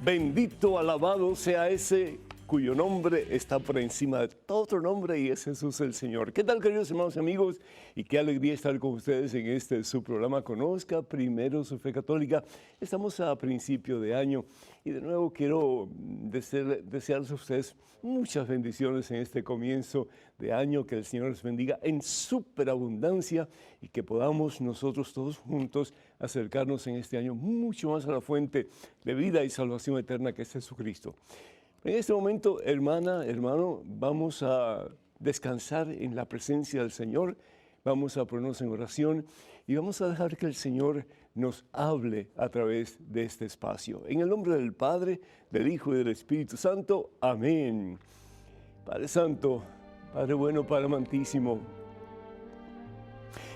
Bendito, alabado sea ese cuyo nombre está por encima de todo otro nombre y es Jesús el Señor. ¿Qué tal, queridos hermanos y amigos? Y qué alegría estar con ustedes en este su programa Conozca Primero su Fe Católica. Estamos a principio de año y de nuevo quiero desearles a ustedes muchas bendiciones en este comienzo de año, que el Señor les bendiga en superabundancia y que podamos nosotros todos juntos acercarnos en este año mucho más a la fuente de vida y salvación eterna que es Jesucristo. En este momento, hermana, hermano, vamos a descansar en la presencia del Señor, vamos a ponernos en oración y vamos a dejar que el Señor nos hable a través de este espacio. En el nombre del Padre, del Hijo y del Espíritu Santo. Amén. Padre Santo, Padre bueno, Padre amantísimo,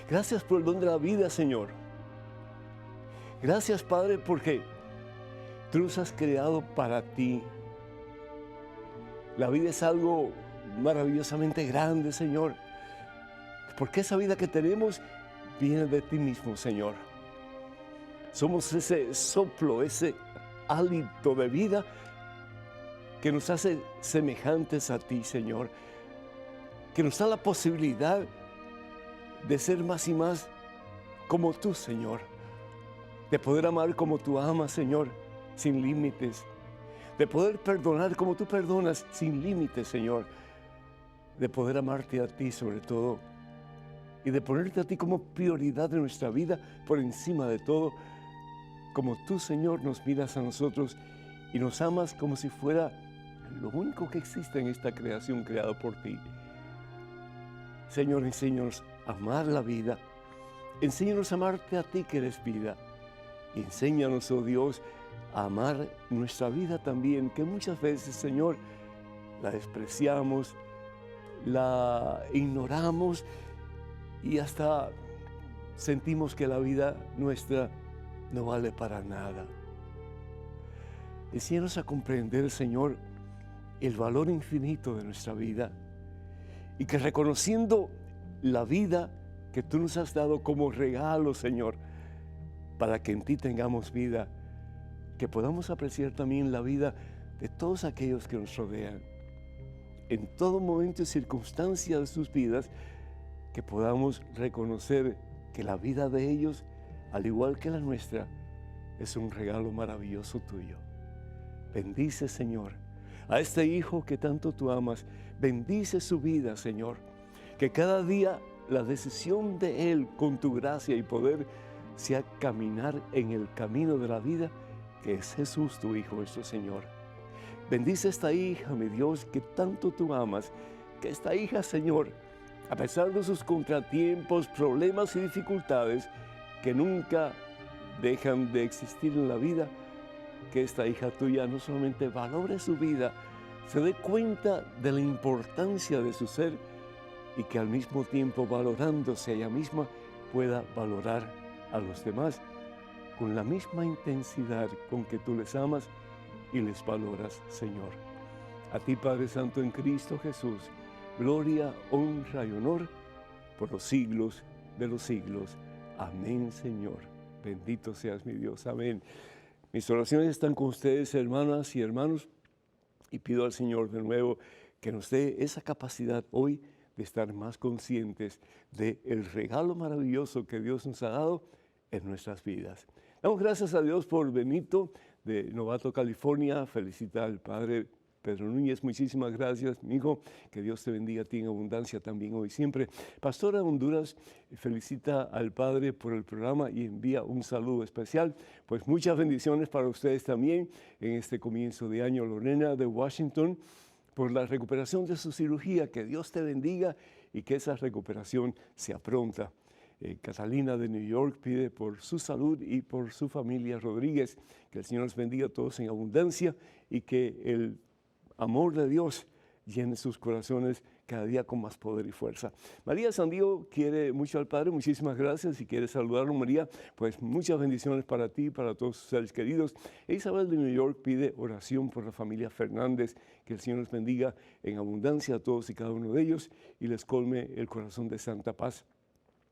gracias por el don de la vida, Señor. Gracias, Padre, porque tú nos has creado para ti. La vida es algo maravillosamente grande, Señor, porque esa vida que tenemos viene de ti mismo, Señor. Somos ese soplo, ese hálito de vida que nos hace semejantes a ti, Señor, que nos da la posibilidad de ser más y más como tú, Señor, de poder amar como tú amas, Señor, sin límites, de poder perdonar como tú perdonas sin límites, Señor, de poder amarte a ti sobre todo y de ponerte a ti como prioridad de nuestra vida por encima de todo, como tú, Señor, nos miras a nosotros y nos amas como si fuera lo único que existe en esta creación creada por ti. Señor, enséñanos a amar la vida, enséñanos a amarte a ti que eres vida, y enséñanos, oh Dios, a amar nuestra vida también, que muchas veces, Señor, la despreciamos, la ignoramos y hasta sentimos que la vida nuestra no vale para nada. Enséñanos a comprender, Señor, el valor infinito de nuestra vida y que reconociendo la vida que tú nos has dado como regalo, Señor, para que en ti tengamos vida, que podamos apreciar también la vida de todos aquellos que nos rodean. En todo momento y circunstancia de sus vidas, que podamos reconocer que la vida de ellos, al igual que la nuestra, es un regalo maravilloso tuyo. Bendice, Señor, a este hijo que tanto tú amas. Bendice su vida, Señor. Que cada día la decisión de él, con tu gracia y poder, sea caminar en el camino de la vida, que es Jesús, tu Hijo, nuestro Señor. Bendice a esta hija, mi Dios, que tanto tú amas. Que esta hija, Señor, a pesar de sus contratiempos, problemas y dificultades, que nunca dejan de existir en la vida, que esta hija tuya no solamente valore su vida, se dé cuenta de la importancia de su ser y que al mismo tiempo, valorándose a ella misma, pueda valorar a los demás con la misma intensidad con que tú les amas y les valoras, Señor. A ti, Padre Santo, en Cristo Jesús, gloria, honra y honor por los siglos de los siglos. Amén, Señor. Bendito seas, mi Dios. Amén. Mis oraciones están con ustedes, hermanas y hermanos, y pido al Señor de nuevo que nos dé esa capacidad hoy de estar más conscientes del regalo maravilloso que Dios nos ha dado en nuestras vidas. Damos gracias a Dios por Benito de Novato, California. Felicita al Padre Pedro Núñez, muchísimas gracias, mi hijo, que Dios te bendiga a ti en abundancia también hoy siempre. Pastora Honduras felicita al Padre por el programa y envía un saludo especial. Pues muchas bendiciones para ustedes también en este comienzo de año. Lorena de Washington, por la recuperación de su cirugía, que Dios te bendiga y que esa recuperación sea pronta. Catalina de New York pide por su salud y por su familia Rodríguez, que el Señor los bendiga a todos en abundancia y que el amor de Dios llene sus corazones, cada día con más poder y fuerza. María Sandío quiere mucho al Padre, muchísimas gracias. Si quieres saludarlo, María, pues muchas bendiciones para ti y para todos tus seres queridos. Isabel de New York pide oración por la familia Fernández, que el Señor les bendiga en abundancia a todos y cada uno de ellos y les colme el corazón de santa paz.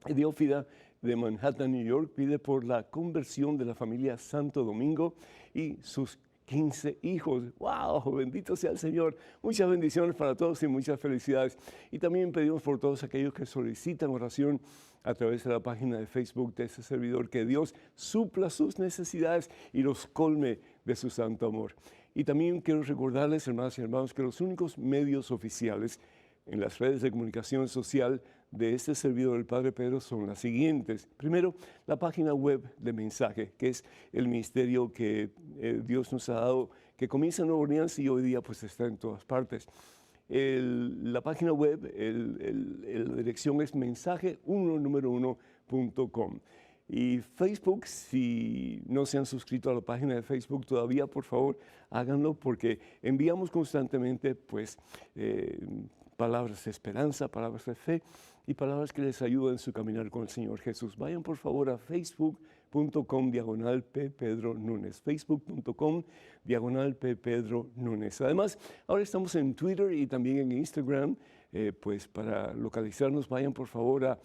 Diófida de Manhattan, New York, pide por la conversión de la familia Santo Domingo y sus 15 hijos. ¡Wow! Bendito sea el Señor. Muchas bendiciones para todos y muchas felicidades. Y también pedimos por todos aquellos que solicitan oración a través de la página de Facebook de ese servidor, que Dios supla sus necesidades y los colme de su santo amor. Y también quiero recordarles, hermanas y hermanos, que los únicos medios oficiales en las redes de comunicación social de este servidor del Padre Pedro son las siguientes. Primero, la página web de mensaje, que es el ministerio que Dios nos ha dado, que comienza en Nueva Orleans y hoy día pues está en todas partes. La página web, la dirección es mensaje1número1.com. Y Facebook, si no se han suscrito a la página de Facebook todavía, por favor, háganlo, porque enviamos constantemente pues palabras de esperanza, palabras de fe y palabras que les ayuden en su caminar con el Señor Jesús. Vayan por favor a facebook.com/P. Pedro Núñez, facebook.com/P. Pedro Núñez. Además, ahora estamos en Twitter y también en Instagram, pues para localizarnos vayan por favor a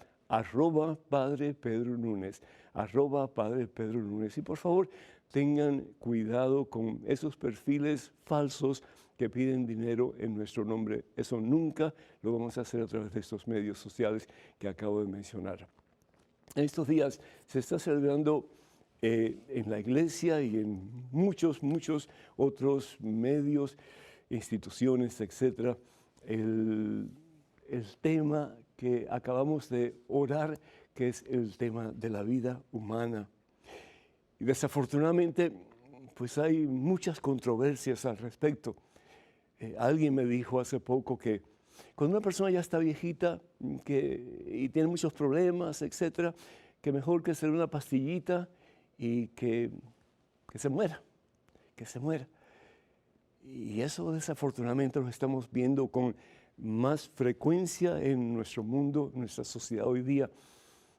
@Padre Pedro Núñez, @Padre Pedro Núñez. Y por favor, tengan cuidado con esos perfiles falsos que piden dinero en nuestro nombre. Eso nunca lo vamos a hacer a través de estos medios sociales que acabo de mencionar. En estos días se está celebrando en la iglesia y en muchos otros medios, instituciones, etcétera, el tema que acabamos de orar, que es el tema de la vida humana. Y desafortunadamente, pues hay muchas controversias al respecto. Alguien me dijo hace poco que cuando una persona ya está viejita y tiene muchos problemas, etcétera, que mejor que se dé una pastillita y que se muera, que se muera. Y eso desafortunadamente lo estamos viendo con más frecuencia en nuestro mundo, en nuestra sociedad hoy día,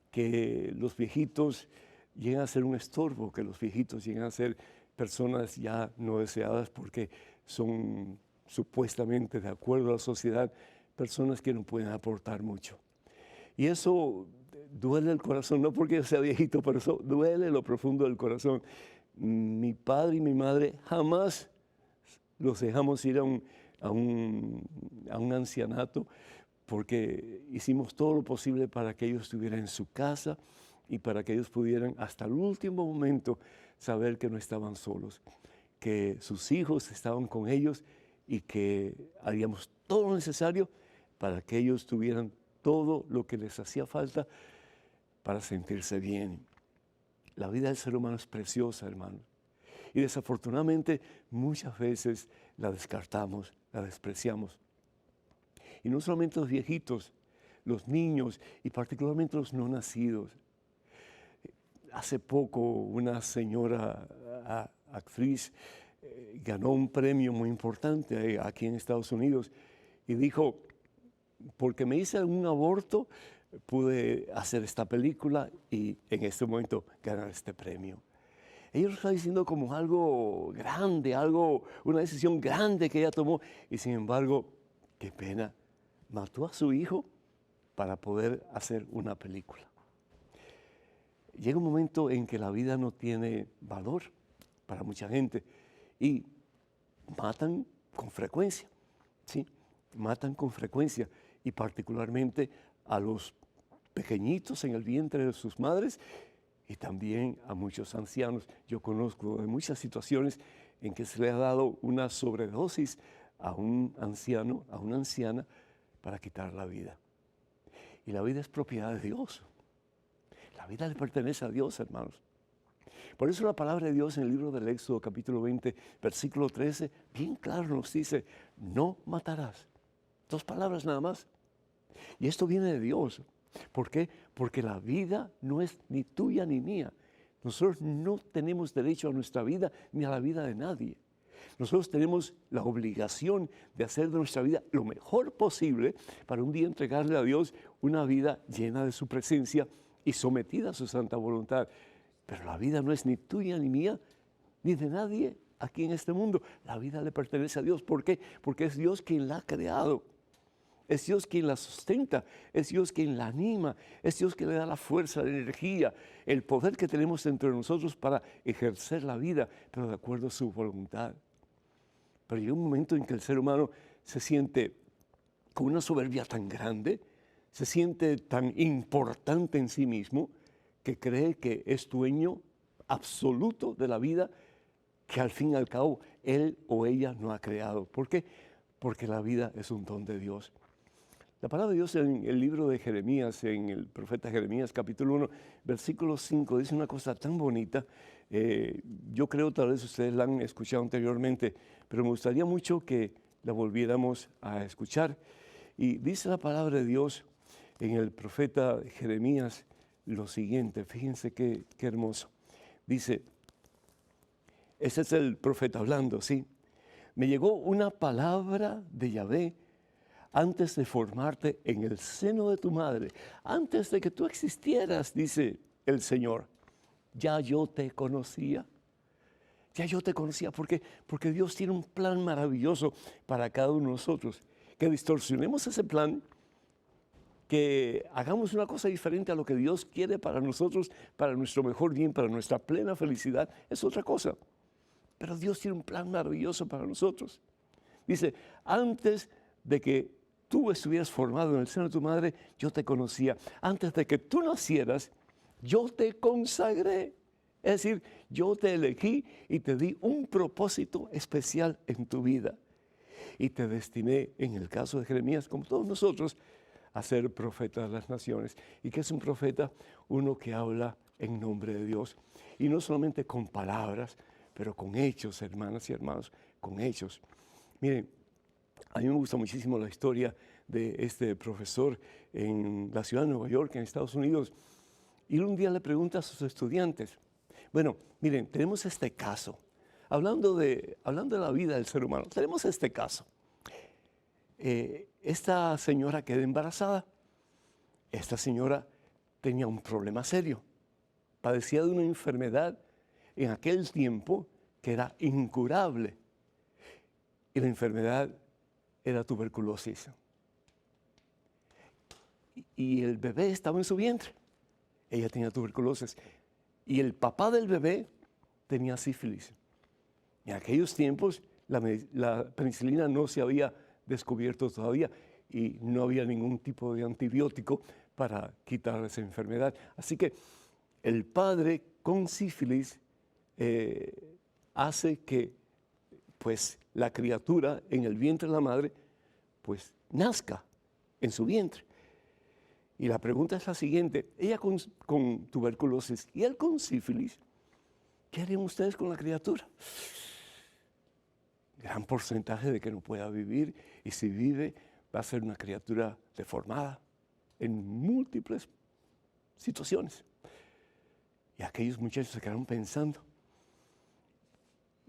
que los viejitos llegan a ser un estorbo, que los viejitos llegan a ser personas ya no deseadas porque son supuestamente, de acuerdo a la sociedad, personas que no pueden aportar mucho. Y eso duele el corazón, no porque yo sea viejito, pero eso duele lo profundo del corazón. Mi padre y mi madre jamás los dejamos ir a un ancianato, porque hicimos todo lo posible para que ellos estuvieran en su casa y para que ellos pudieran hasta el último momento saber que no estaban solos, que sus hijos estaban con ellos y que haríamos todo lo necesario para que ellos tuvieran todo lo que les hacía falta para sentirse bien. La vida del ser humano es preciosa, hermanos. Y desafortunadamente muchas veces la descartamos, la despreciamos. Y no solamente los viejitos, los niños y particularmente los no nacidos. Hace poco una señora actriz ganó un premio muy importante aquí en Estados Unidos y dijo, porque me hice un aborto, pude hacer esta película y en este momento ganar este premio. Ella lo está diciendo como algo grande, una decisión grande que ella tomó y sin embargo, qué pena, mató a su hijo para poder hacer una película. Llega un momento en que la vida no tiene valor para mucha gente y matan con frecuencia, ¿sí? Matan con frecuencia y particularmente a los pequeñitos en el vientre de sus madres y también a muchos ancianos. Yo conozco de muchas situaciones en que se le ha dado una sobredosis a un anciano, a una anciana, para quitar la vida. Y la vida es propiedad de Dios. La vida le pertenece a Dios, hermanos. Por eso la palabra de Dios en el libro del Éxodo, capítulo 20, versículo 13, bien claro nos dice, no matarás. 2 palabras nada más. Y esto viene de Dios. ¿Por qué? Porque la vida no es ni tuya ni mía. Nosotros no tenemos derecho a nuestra vida ni a la vida de nadie. Nosotros tenemos la obligación de hacer de nuestra vida lo mejor posible para un día entregarle a Dios una vida llena de su presencia y sometida a su santa voluntad. Pero la vida no es ni tuya ni mía, ni de nadie aquí en este mundo. La vida le pertenece a Dios. ¿Por qué? Porque es Dios quien la ha creado. Es Dios quien la sustenta, es Dios quien la anima, es Dios quien le da la fuerza, la energía, el poder que tenemos dentro de nosotros para ejercer la vida, pero de acuerdo a su voluntad. Pero llega un momento en que el ser humano se siente con una soberbia tan grande, se siente tan importante en sí mismo, que cree que es dueño absoluto de la vida que al fin y al cabo él o ella no ha creado. ¿Por qué? Porque la vida es un don de Dios. La palabra de Dios en el libro de Jeremías, en el profeta Jeremías, capítulo 1, versículo 5, dice una cosa tan bonita. Yo creo tal vez ustedes la han escuchado anteriormente, pero me gustaría mucho que la volviéramos a escuchar. Y dice la palabra de Dios en el profeta Jeremías lo siguiente, fíjense qué hermoso. Dice, ese es el profeta hablando, ¿sí? Me llegó una palabra de Yahvé antes de formarte en el seno de tu madre, antes de que tú existieras, dice el Señor, ya yo te conocía. Ya yo te conocía. ¿Por qué? Porque Dios tiene un plan maravilloso para cada uno de nosotros. Que distorsionemos ese plan, que hagamos una cosa diferente a lo que Dios quiere para nosotros, para nuestro mejor bien, para nuestra plena felicidad, es otra cosa. Pero Dios tiene un plan maravilloso para nosotros. Dice, antes de que tú estuvieras formado en el seno de tu madre, yo te conocía. Antes de que tú nacieras, yo te consagré. Es decir, yo te elegí y te di un propósito especial en tu vida. Y te destiné, en el caso de Jeremías, como todos nosotros, a ser profeta de las naciones. ¿Y qué es un profeta? Uno que habla en nombre de Dios. Y no solamente con palabras, pero con hechos, hermanas y hermanos, con hechos. Miren, a mí me gusta muchísimo la historia de este profesor en la ciudad de Nueva York, en Estados Unidos. Y un día le pregunta a sus estudiantes, bueno, miren, tenemos este caso. Hablando de la vida del ser humano, tenemos este caso. Esta señora queda embarazada. Esta señora tenía un problema serio. Padecía de una enfermedad en aquel tiempo que era incurable. Y la enfermedad era tuberculosis. Y el bebé estaba en su vientre. Ella tenía tuberculosis. Y el papá del bebé tenía sífilis. En aquellos tiempos la penicilina no se había descubierto todavía y no había ningún tipo de antibiótico para quitar esa enfermedad. Así que el padre con sífilis hace que pues, la criatura en el vientre de la madre pues, nazca en su vientre. Y la pregunta es la siguiente, ella con tuberculosis y él con sífilis, ¿qué harían ustedes con la criatura? Gran porcentaje de que no pueda vivir, y si vive va a ser una criatura deformada en múltiples situaciones. Y aquellos muchachos se quedaron pensando.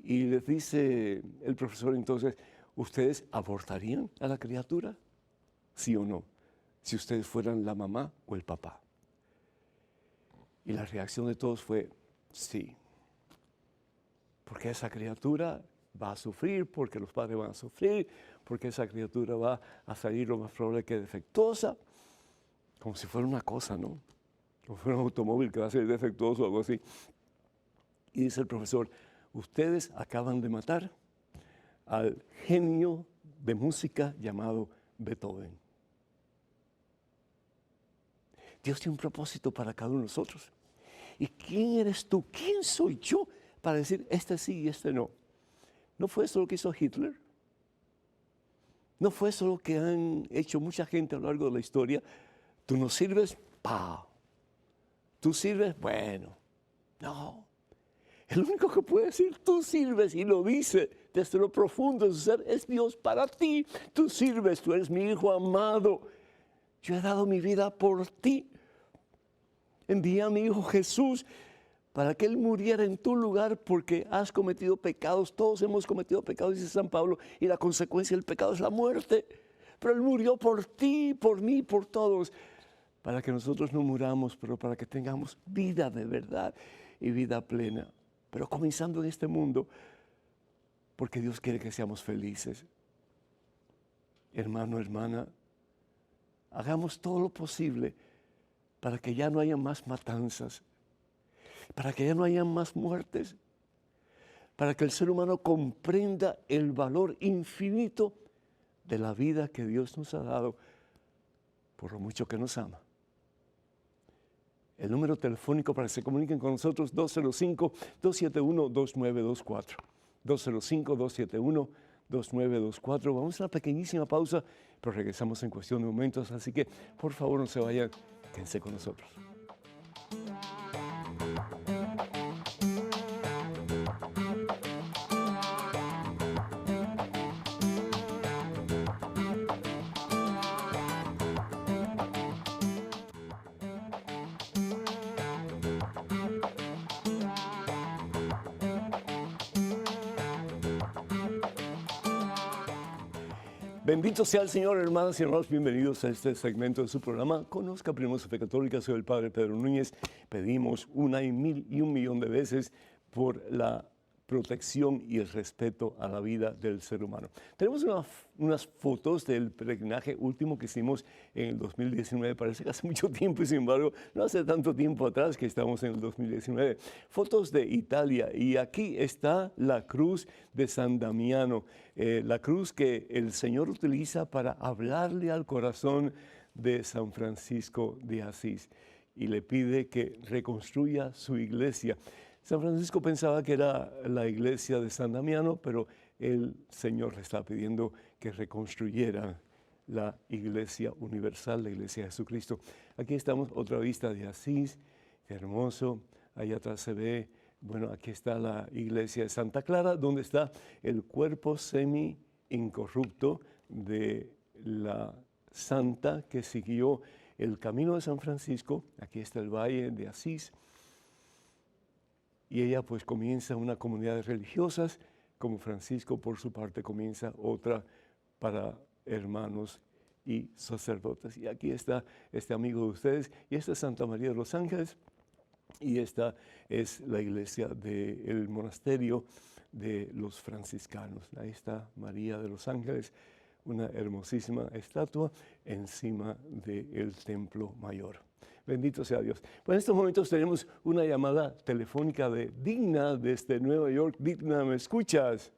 Y les dice el profesor entonces, ¿ustedes abortarían a la criatura? ¿Sí o no? Si ustedes fueran la mamá o el papá. Y la reacción de todos fue, sí. Porque esa criatura va a sufrir, porque los padres van a sufrir, porque esa criatura va a salir lo más probable que defectuosa, como si fuera una cosa, ¿no? Como si fuera un automóvil que va a ser defectuoso o algo así. Y dice el profesor, ustedes acaban de matar al genio de música llamado Beethoven. Dios tiene un propósito para cada uno de nosotros. ¿Y quién eres tú? ¿Quién soy yo para decir este sí y este no? ¿No fue eso lo que hizo Hitler? ¿No fue eso lo que han hecho mucha gente a lo largo de la historia? Tú no sirves, ¡pau! Tú sirves, bueno. No. El único que puede decir tú sirves y lo dice desde lo profundo de su ser es Dios para ti. Tú sirves, tú eres mi hijo amado. Yo he dado mi vida por ti. Envié a mi hijo Jesús para que Él muriera en tu lugar porque has cometido pecados. Todos hemos cometido pecados, dice San Pablo, y la consecuencia del pecado es la muerte. Pero Él murió por ti, por mí, por todos, para que nosotros no muramos, pero para que tengamos vida de verdad y vida plena. Pero comenzando en este mundo, porque Dios quiere que seamos felices. Hermano, hermana, hagamos todo lo posible para que ya no haya más matanzas, para que ya no haya más muertes, para que el ser humano comprenda el valor infinito de la vida que Dios nos ha dado por lo mucho que nos ama. El número telefónico para que se comuniquen con nosotros, 205-271-2924. 205-271-2924. Vamos a una pequeñísima pausa, pero regresamos en cuestión de momentos, así que por favor no se vayan, quédense con nosotros. Bendito sea el Señor, hermanas y hermanos, bienvenidos a este segmento de su programa. Conozca primero su fe católica, soy el Padre Pedro Núñez. Pedimos una y mil y un millón de veces por la protección y el respeto a la vida del ser humano. Tenemos unas fotos del peregrinaje último que hicimos en el 2019, parece que hace mucho tiempo y sin embargo no hace tanto tiempo atrás que estamos en el 2019. Fotos de Italia y aquí está la cruz de San Damiano, la cruz que el Señor utiliza para hablarle al corazón de San Francisco de Asís y le pide que reconstruya su iglesia. San Francisco pensaba que era la iglesia de San Damiano, pero el Señor le está pidiendo que reconstruyera la iglesia universal, la iglesia de Jesucristo. Aquí estamos, otra vista de Asís, qué hermoso. Allá atrás se ve, bueno, aquí está la iglesia de Santa Clara, donde está el cuerpo semi-incorrupto de la santa que siguió el camino de San Francisco. Aquí está el valle de Asís. Y ella pues comienza una comunidad de religiosas, como Francisco por su parte comienza otra para hermanos y sacerdotes. Y aquí está este amigo de ustedes, y esta es Santa María de los Ángeles, y esta es la iglesia del monasterio de los franciscanos. Ahí está María de los Ángeles, una hermosísima estatua encima del templo mayor. Bendito sea Dios. Pues en estos momentos tenemos una llamada telefónica de Digna desde Nueva York. Digna, ¿me escuchas?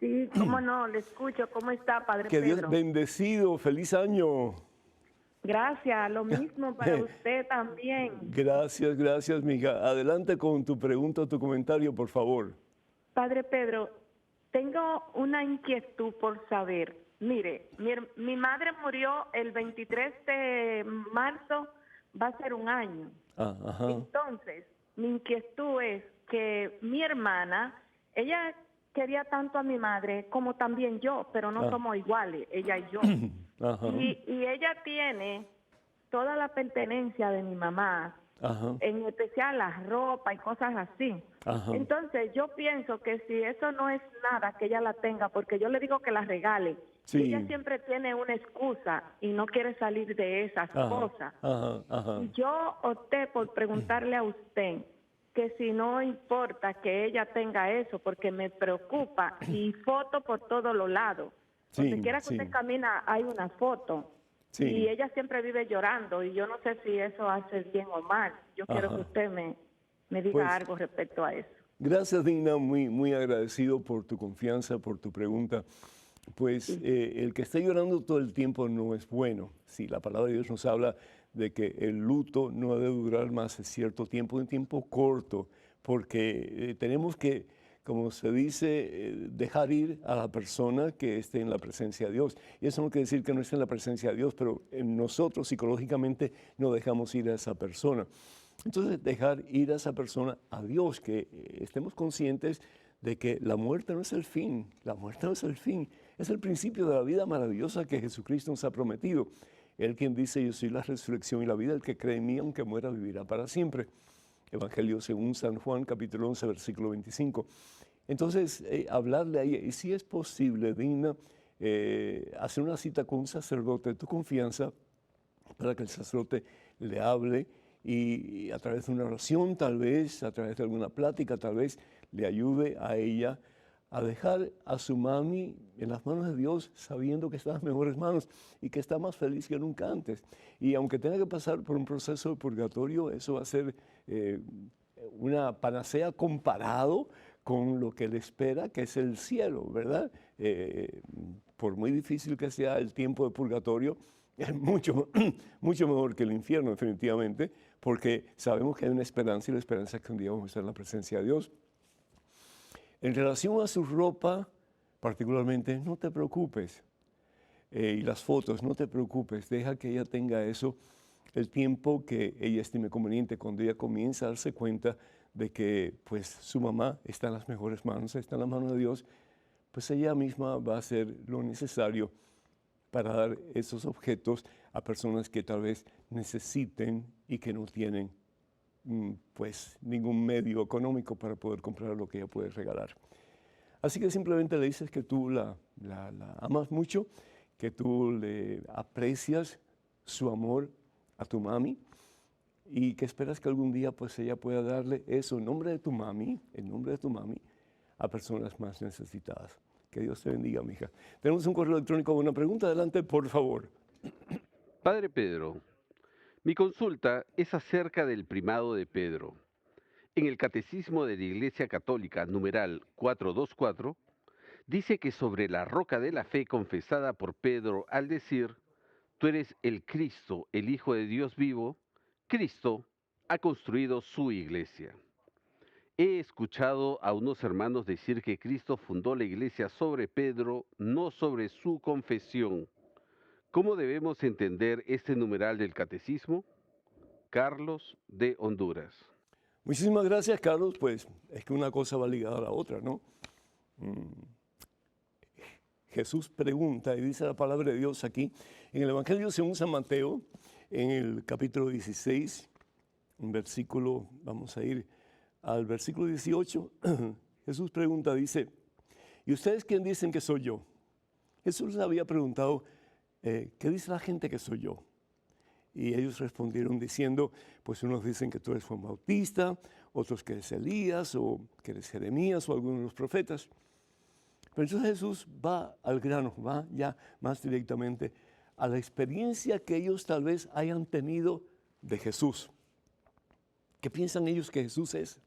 Sí, cómo no, le escucho. ¿Cómo está, Padre Que Pedro? Dios bendecido, feliz año. Gracias, lo mismo para usted también. Gracias, gracias, mija. Adelante con tu pregunta o tu comentario, por favor. Padre Pedro, tengo una inquietud por saber. Mire, mi madre murió el 23 de marzo, va a ser un año. Ajá. Entonces, mi inquietud es que mi hermana, ella quería tanto a mi madre como también yo, pero no somos iguales, ella y yo. Ajá. Y ella tiene toda la pertenencia de mi mamá, Ajá. en especial la ropa y cosas así. Ajá. Entonces yo pienso que si eso no es nada que ella la tenga, porque yo le digo que la regale, Sí. ella siempre tiene una excusa y no quiere salir de esas cosas. Ajá. Ajá. Y yo opté por preguntarle a usted que si no importa que ella tenga eso, porque me preocupa, y foto por todos los lados. Sí, Donde quiera que sí. usted camina hay una foto. Sí. Y ella siempre vive llorando y yo no sé si eso hace bien o mal. Yo quiero Ajá. que usted me diga Pues, algo respecto a eso. Gracias, Digna, muy agradecido por tu confianza, por tu pregunta. Pues el que esté llorando todo el tiempo no es bueno. Sí, la palabra de Dios nos habla de que el luto no debe durar más de cierto tiempo, un tiempo corto, porque tenemos que, como se dice, dejar ir a la persona que esté en la presencia de Dios. Y eso no quiere decir que no esté en la presencia de Dios, pero nosotros psicológicamente no dejamos ir a esa persona. Entonces, dejar ir a esa persona, a Dios, que estemos conscientes de que la muerte no es el fin, la muerte no es el fin, es el principio de la vida maravillosa que Jesucristo nos ha prometido. Él quien dice, yo soy la resurrección y la vida, el que cree en mí, aunque muera, vivirá para siempre. Evangelio según San Juan, capítulo 11, versículo 25. Entonces, hablarle a ella, y si es posible, Dina, hacer una cita con un sacerdote de tu confianza para que el sacerdote le hable y a través de una oración tal vez, a través de alguna plática tal vez, le ayude a ella a dejar a su mami en las manos de Dios, sabiendo que está en las mejores manos y que está más feliz que nunca antes. Y aunque tenga que pasar por un proceso de purgatorio, eso va a ser una panacea comparado con lo que le espera, que es el cielo, ¿verdad? Por muy difícil que sea el tiempo de purgatorio, es mucho, mucho mejor que el infierno, definitivamente, porque sabemos que hay una esperanza y la esperanza es que un día vamos a estar en la presencia de Dios. En relación a su ropa, particularmente, no te preocupes. Y las fotos, no te preocupes, deja que ella tenga eso el tiempo que ella estime conveniente, cuando ella comienza a darse cuenta de que pues su mamá está en las mejores manos, está en las manos de Dios, pues ella misma va a hacer lo necesario para dar esos objetos a personas que tal vez necesiten y que no tienen pues ningún medio económico para poder comprar lo que ella puede regalar. Así que simplemente le dices que tú la amas mucho, que tú le aprecias su amor a tu mami y que esperas que algún día pues ella pueda darle eso en nombre de tu mami, a personas más necesitadas. Que Dios te bendiga, mija. Tenemos un correo electrónico con una pregunta. Adelante, por favor. Padre Pedro, mi consulta es acerca del primado de Pedro. En el Catecismo de la Iglesia Católica, numeral 424, dice que sobre la roca de la fe confesada por Pedro al decir, tú eres el Cristo, el Hijo de Dios vivo, Cristo ha construido su iglesia. He escuchado a unos hermanos decir que Cristo fundó la iglesia sobre Pedro, no sobre su confesión. ¿Cómo debemos entender este numeral del Catecismo? Carlos de Honduras. Muchísimas gracias, Carlos. Pues es que una cosa va ligada a la otra, ¿no? Jesús pregunta, y dice la palabra de Dios aquí, en el Evangelio según San Mateo, en el capítulo 16, un versículo, vamos a ir al versículo 18, Jesús pregunta, dice, ¿y ustedes quién dicen que soy yo? Jesús les había preguntado, ¿qué dice la gente que soy yo? Y ellos respondieron diciendo, pues unos dicen que tú eres Juan Bautista, otros que eres Elías, o que eres Jeremías, o alguno de los profetas. Pero entonces Jesús va al grano, va ya más directamente a la experiencia que ellos tal vez hayan tenido de Jesús. ¿Qué piensan ellos que Jesús es?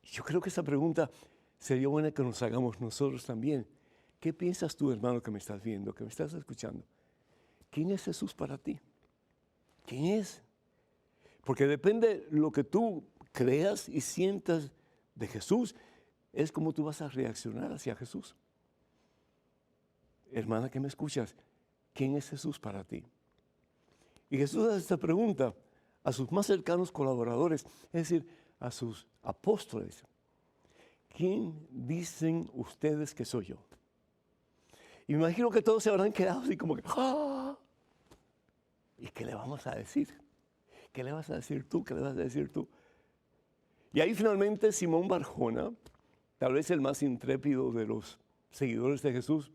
Yo creo que esa pregunta sería buena que nos hagamos nosotros también. ¿Qué piensas tú, hermano, que me estás viendo, que me estás escuchando? ¿Quién es Jesús para ti? ¿Quién es? Porque depende lo que tú creas y sientas de Jesús, es como tú vas a reaccionar hacia Jesús. Hermana que me escuchas, ¿quién es Jesús para ti? Y Jesús hace esta pregunta a sus más cercanos colaboradores, es decir, a sus apóstoles. ¿Quién dicen ustedes que soy yo? Y me imagino que todos se habrán quedado así como que, ¡ah! ¿Y qué le vamos a decir? ¿Qué le vas a decir tú? ¿Qué le vas a decir tú? Y ahí finalmente Simón Barjona, tal vez el más intrépido de los seguidores de Jesús,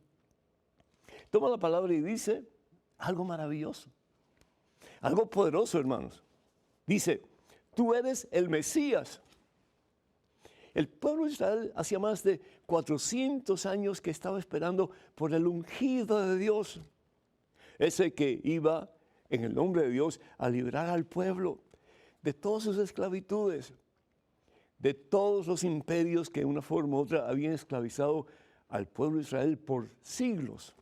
toma la palabra y dice algo maravilloso, algo poderoso, hermanos. Dice, tú eres el Mesías. El pueblo de Israel hacía más de 400 años que estaba esperando por el ungido de Dios, ese que iba en el nombre de Dios a librar al pueblo de todas sus esclavitudes, de todos los imperios que de una forma u otra habían esclavizado al pueblo de Israel por siglos.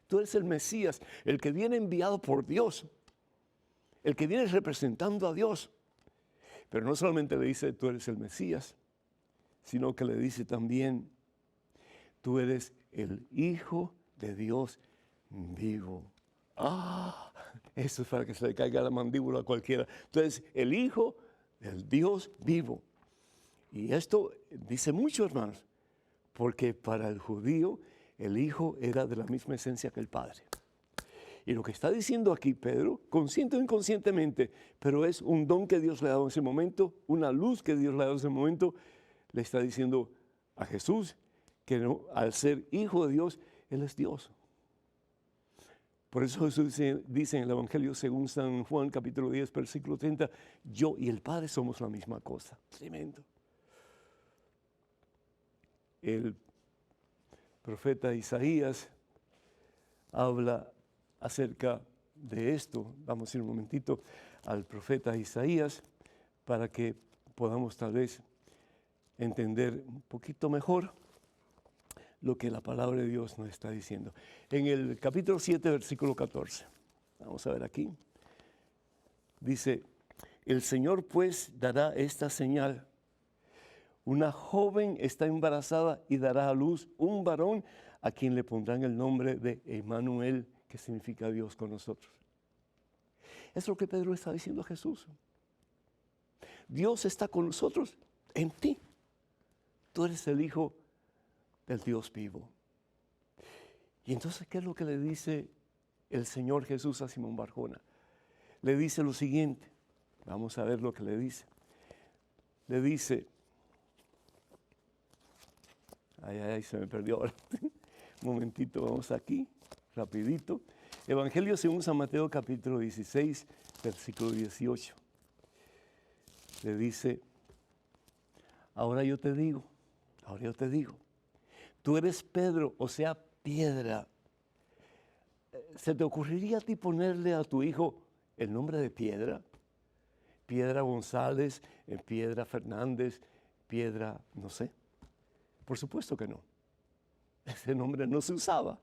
Tú eres el Mesías, el que viene enviado por Dios, el que viene representando a Dios. Pero no solamente le dice, tú eres el Mesías, sino que le dice también, tú eres el Hijo de Dios vivo. ¡Ah! Eso es para que se le caiga la mandíbula a cualquiera. Entonces, el Hijo del Dios vivo. Y esto dice mucho, hermanos, porque para el judío el Hijo era de la misma esencia que el Padre. Y lo que está diciendo aquí Pedro, consciente o inconscientemente, pero es un don que Dios le ha dado en ese momento, una luz que Dios le ha dado en ese momento, le está diciendo a Jesús que no, al ser hijo de Dios, Él es Dios. Por eso Jesús dice en el Evangelio según San Juan, capítulo 10, versículo 30, yo y el Padre somos la misma cosa. Tremendo. El profeta Isaías habla acerca de esto. Vamos a ir un momentito al profeta Isaías para que podamos tal vez entender un poquito mejor lo que la palabra de Dios nos está diciendo. En el capítulo 7, versículo 14, vamos a ver aquí, dice, el Señor pues dará esta señal, una joven está embarazada y dará a luz un varón a quien le pondrán el nombre de Emmanuel, que significa Dios con nosotros. Es lo que Pedro está diciendo a Jesús. Dios está con nosotros en ti. Tú eres el Hijo del Dios vivo. Y entonces, ¿qué es lo que le dice el Señor Jesús a Simón Barjona? Le dice lo siguiente. Vamos a ver lo que le dice. Le dice, ay, se me perdió ahora. Un momentito, vamos aquí, rapidito. Evangelio según San Mateo, capítulo 16, versículo 18. Le dice, ahora yo te digo, tú eres Pedro, o sea, piedra. ¿Se te ocurriría a ti ponerle a tu hijo el nombre de Piedra? Piedra González, Piedra Fernández, Piedra, no sé. Por supuesto que no. Ese nombre no se usaba.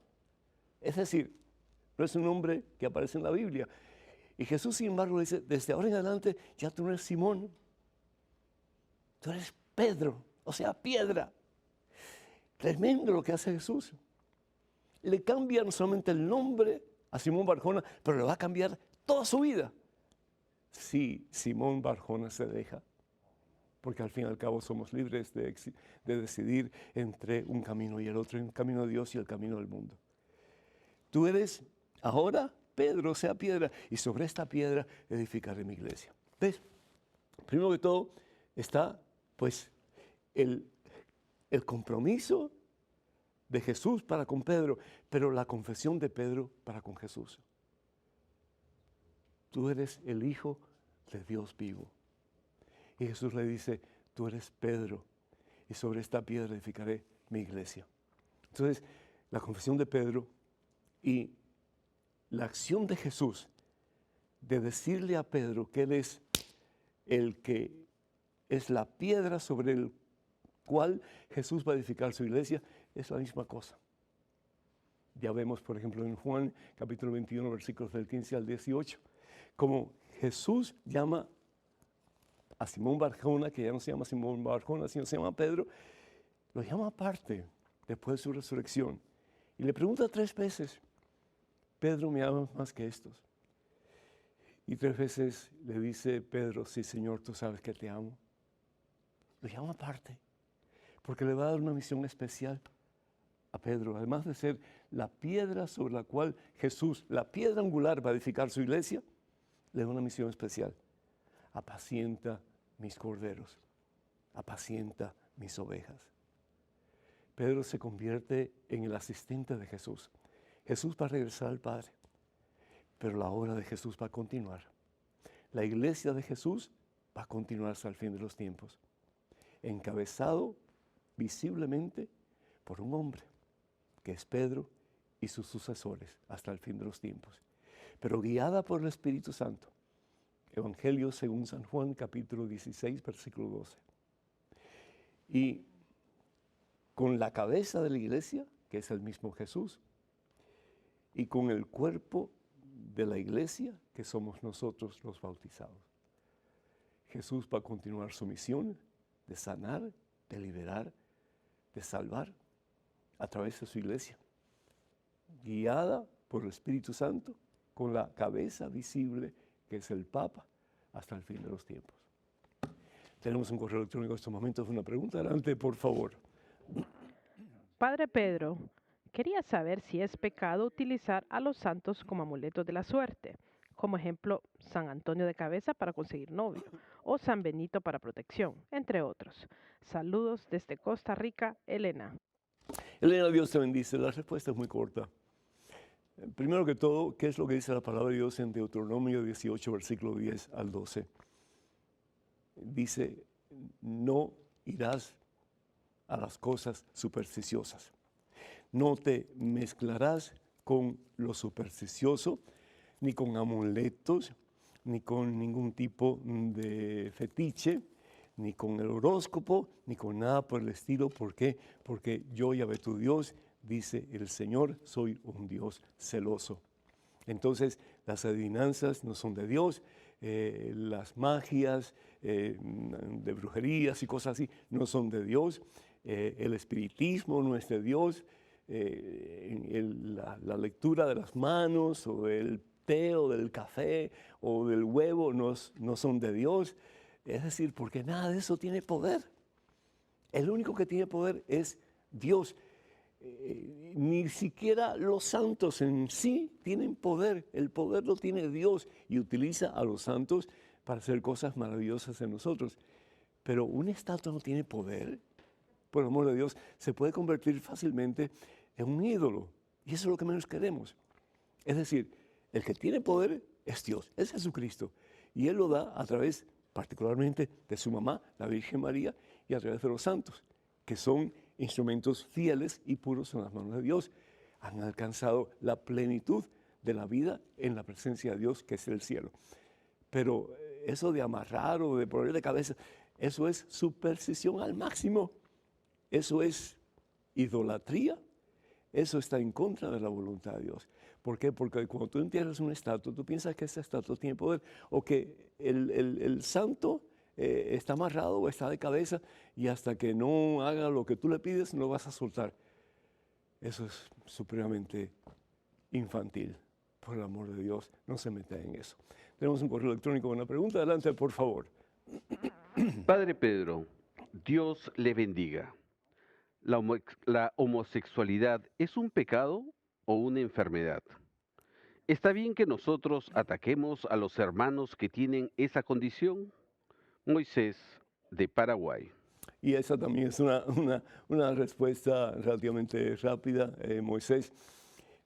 Es decir, no es un nombre que aparece en la Biblia. Y Jesús, sin embargo, le dice, desde ahora en adelante ya tú no eres Simón. Tú eres Pedro, o sea, piedra. Tremendo lo que hace Jesús. Le cambia no solamente el nombre a Simón Barjona, pero le va a cambiar toda su vida. Si Simón Barjona se deja, porque al fin y al cabo somos libres de decidir entre un camino y el otro, el camino de Dios y el camino del mundo. Tú eres ahora Pedro, o sea, piedra, y sobre esta piedra edificaré mi iglesia. ¿Ves? Primero que todo está, pues, el compromiso de Jesús para con Pedro, pero la confesión de Pedro para con Jesús. Tú eres el Hijo de Dios vivo. Y Jesús le dice, tú eres Pedro, y sobre esta piedra edificaré mi iglesia. Entonces, la confesión de Pedro y la acción de Jesús de decirle a Pedro que él es el que es la piedra sobre el cual Jesús va a edificar su iglesia, es la misma cosa. Ya vemos, por ejemplo, en Juan capítulo 21, versículos del 15 al 18, como Jesús llama a Simón Barjona, que ya no se llama Simón Barjona, sino se llama Pedro, lo llama aparte después de su resurrección. Y le pregunta 3 veces, Pedro, ¿me amas más que estos? Y 3 veces le dice Pedro, sí, Señor, tú sabes que te amo. Lo llama aparte, porque le va a dar una misión especial a Pedro. Además de ser la piedra sobre la cual Jesús, la piedra angular, va a edificar su iglesia, le da una misión especial. Apacienta mis corderos, apacienta mis ovejas. Pedro se convierte en el asistente de Jesús. Jesús va a regresar al Padre, pero la obra de Jesús va a continuar. La iglesia de Jesús va a continuar hasta el fin de los tiempos, encabezado visiblemente por un hombre, que es Pedro y sus sucesores hasta el fin de los tiempos, pero guiada por el Espíritu Santo. Evangelio según San Juan, capítulo 16, versículo 12. Y con la cabeza de la iglesia, que es el mismo Jesús, y con el cuerpo de la iglesia, que somos nosotros los bautizados. Jesús va a continuar su misión de sanar, de liberar, de salvar a través de su iglesia, guiada por el Espíritu Santo, con la cabeza visible, que es el Papa, hasta el fin de los tiempos. Tenemos un correo electrónico en estos momentos. Una pregunta, adelante, por favor. Padre Pedro, Quería saber si es pecado utilizar a los santos como amuletos de la suerte, como ejemplo San Antonio de Cabeza para conseguir novio o San Benito para protección, entre otros. Saludos desde Costa Rica, Elena. Elena, Dios te bendice. La respuesta es muy corta. Primero que todo, ¿qué es lo que dice la palabra de Dios en Deuteronomio 18, versículo 10 al 12? Dice, no irás a las cosas supersticiosas. No te mezclarás con lo supersticioso, ni con amuletos, ni con ningún tipo de fetiche, ni con el horóscopo, ni con nada por el estilo. ¿Por qué? Porque yo, Yahvé tu Dios, dice el Señor, soy un Dios celoso. Entonces, las adivinanzas no son de Dios, las magias de brujerías y cosas así no son de Dios, el espiritismo no es de Dios, la lectura de las manos o el té o del café o del huevo no son de Dios. Es decir, porque nada de eso tiene poder. El único que tiene poder es Dios. Ni siquiera los santos en sí tienen poder. El poder lo tiene Dios y utiliza a los santos para hacer cosas maravillosas en nosotros. Pero una estatua no tiene poder. Por amor de Dios, se puede convertir fácilmente en un ídolo. Y eso es lo que menos queremos. Es decir, el que tiene poder es Dios, es Jesucristo. Y Él lo da a través, particularmente, de su mamá, la Virgen María, y a través de los santos, que son instrumentos fieles y puros en las manos de Dios. Han alcanzado la plenitud de la vida en la presencia de Dios, que es el cielo. Pero eso de amarrar o de poner de cabeza, eso es superstición al máximo. Eso es idolatría. Eso está en contra de la voluntad de Dios. ¿Por qué? Porque cuando tú entierras una estatua, tú piensas que esa estatua tiene poder o que el santo está amarrado o está de cabeza y hasta que no haga lo que tú le pides no lo vas a soltar. Eso es supremamente infantil. Por el amor de Dios, no se meta en eso. Tenemos un correo electrónico con una pregunta. Adelante, por favor. Padre Pedro, Dios le bendiga. ¿La homosexualidad es un pecado o una enfermedad? ¿Está bien que nosotros ataquemos a los hermanos que tienen esa condición? Moisés, de Paraguay. Y esa también es una respuesta relativamente rápida, Moisés.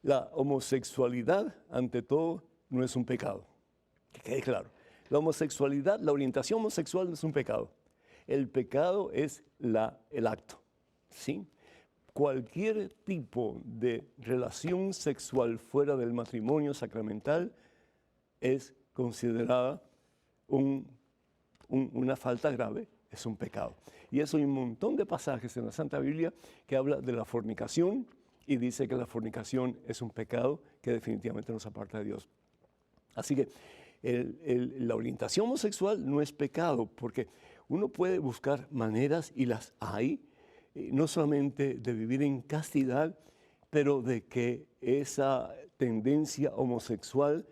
La homosexualidad, ante todo, no es un pecado. Que quede claro. La homosexualidad, la orientación homosexual no es un pecado. El pecado es el acto. ¿Sí? Cualquier tipo de relación sexual fuera del matrimonio sacramental es considerada una falta grave, es un pecado. Y eso hay un montón de pasajes en la Santa Biblia que habla de la fornicación y dice que la fornicación es un pecado que definitivamente nos aparta de Dios. Así que la orientación homosexual no es pecado, porque uno puede buscar maneras, y las hay, no solamente de vivir en castidad, pero de que esa tendencia homosexual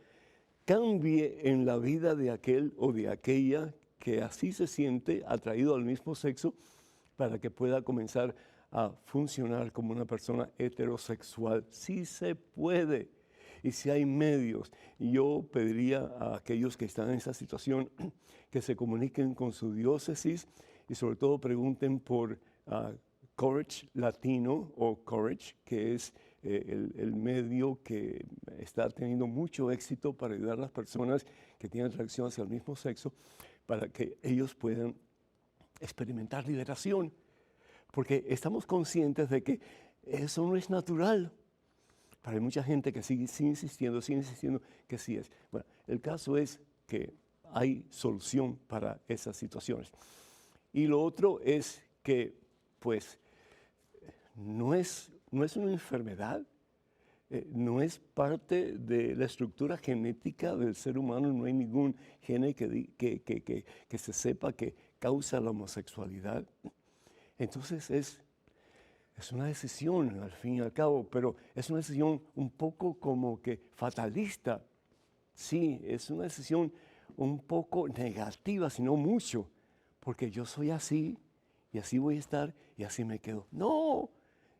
cambie en la vida de aquel o de aquella que así se siente atraído al mismo sexo para que pueda comenzar a funcionar como una persona heterosexual. Sí se puede. Y si hay medios, yo pediría a aquellos que están en esa situación que se comuniquen con su diócesis y sobre todo pregunten por Courage Latino o Courage, que es el medio que está teniendo mucho éxito para ayudar a las personas que tienen atracción hacia el mismo sexo, para que ellos puedan experimentar liberación. Porque estamos conscientes de que eso no es natural. Pero hay mucha gente que sigue insistiendo que sí es. Bueno, el caso es que hay solución para esas situaciones. Y lo otro es que, pues, no es una enfermedad, no es parte de la estructura genética del ser humano, no hay ningún gene que se sepa que causa la homosexualidad. Entonces es una decisión al fin y al cabo, pero es una decisión un poco como que fatalista. Sí, es una decisión un poco negativa, si no mucho, porque yo soy así y así voy a estar y así me quedo. No,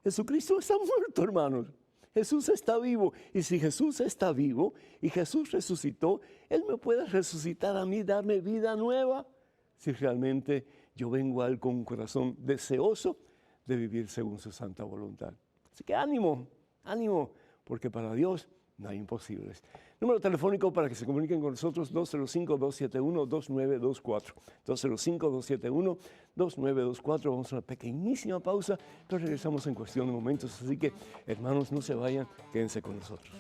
Jesucristo está muerto, hermanos. Jesús está vivo. Y si Jesús está vivo y Jesús resucitó, Él me puede resucitar a mí, darme vida nueva, si realmente yo vengo a Él con un corazón deseoso de vivir según su santa voluntad. Así que ánimo, ánimo, porque para Dios no hay imposibles. Número telefónico para que se comuniquen con nosotros, 205-271-2924. 205-271-2924. Vamos a una pequeñísima pausa, pero regresamos en cuestión de momentos. Así que, hermanos, no se vayan, quédense con nosotros.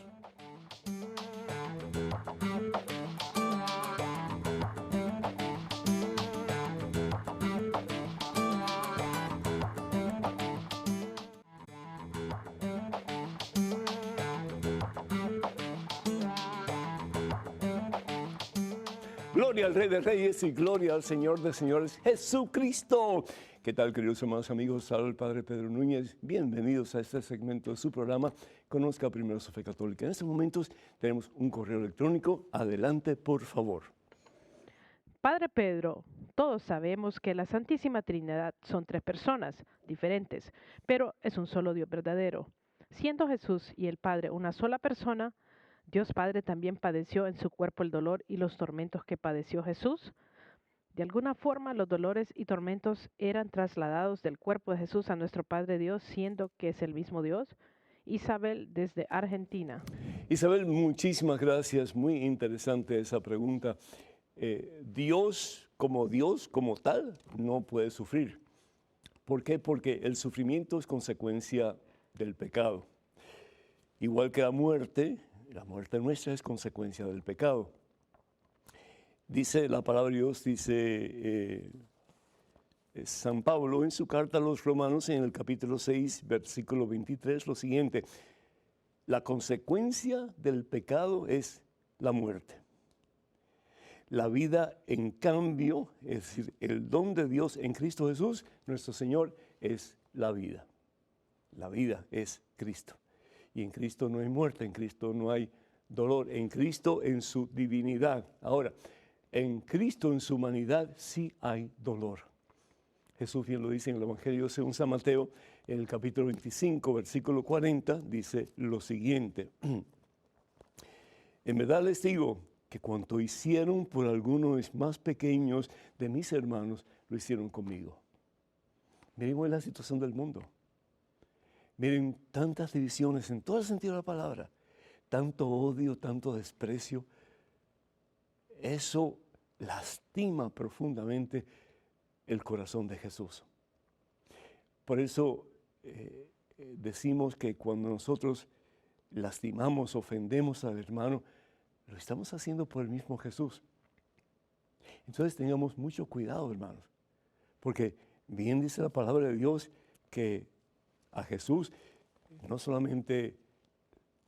Gloria al Rey de Reyes y gloria al Señor de Señores, Jesucristo. ¿Qué tal, queridos hermanos, amigos? Saludos al Padre Pedro Núñez. Bienvenidos a este segmento de su programa, Conozca Primero su Fe Católica. En estos momentos tenemos un correo electrónico. Adelante, por favor. Padre Pedro, todos sabemos que la Santísima Trinidad son tres personas diferentes, pero es un solo Dios verdadero. Siendo Jesús y el Padre una sola persona, Dios Padre también padeció en su cuerpo el dolor y los tormentos que padeció Jesús. De alguna forma, los dolores y tormentos eran trasladados del cuerpo de Jesús a nuestro Padre Dios, siendo que es el mismo Dios. Isabel, desde Argentina. Isabel, muchísimas gracias. Muy interesante esa pregunta. Dios como tal, no puede sufrir. ¿Por qué? Porque el sufrimiento es consecuencia del pecado. Igual que la muerte nuestra es consecuencia del pecado. Dice la palabra de Dios, dice San Pablo en su carta a los Romanos en el capítulo 6, versículo 23, lo siguiente: la consecuencia del pecado es la muerte. La vida, en cambio, es decir, el don de Dios en Cristo Jesús, nuestro Señor, es la vida. La vida es Cristo. Y en Cristo no hay muerte, en Cristo no hay dolor, en Cristo en su divinidad. Ahora, en Cristo en su humanidad sí hay dolor. Jesús bien lo dice en el Evangelio según San Mateo, en el capítulo 25, versículo 40, dice lo siguiente: en verdad les digo que cuanto hicieron por algunos más pequeños de mis hermanos, lo hicieron conmigo. Miren la situación del mundo. Miren tantas divisiones en todo el sentido de la palabra, tanto odio, tanto desprecio. Eso lastima profundamente el corazón de Jesús. Por eso decimos que cuando nosotros lastimamos, ofendemos al hermano, lo estamos haciendo por el mismo Jesús. Entonces tengamos mucho cuidado, hermanos, porque bien dice la palabra de Dios que a Jesús no solamente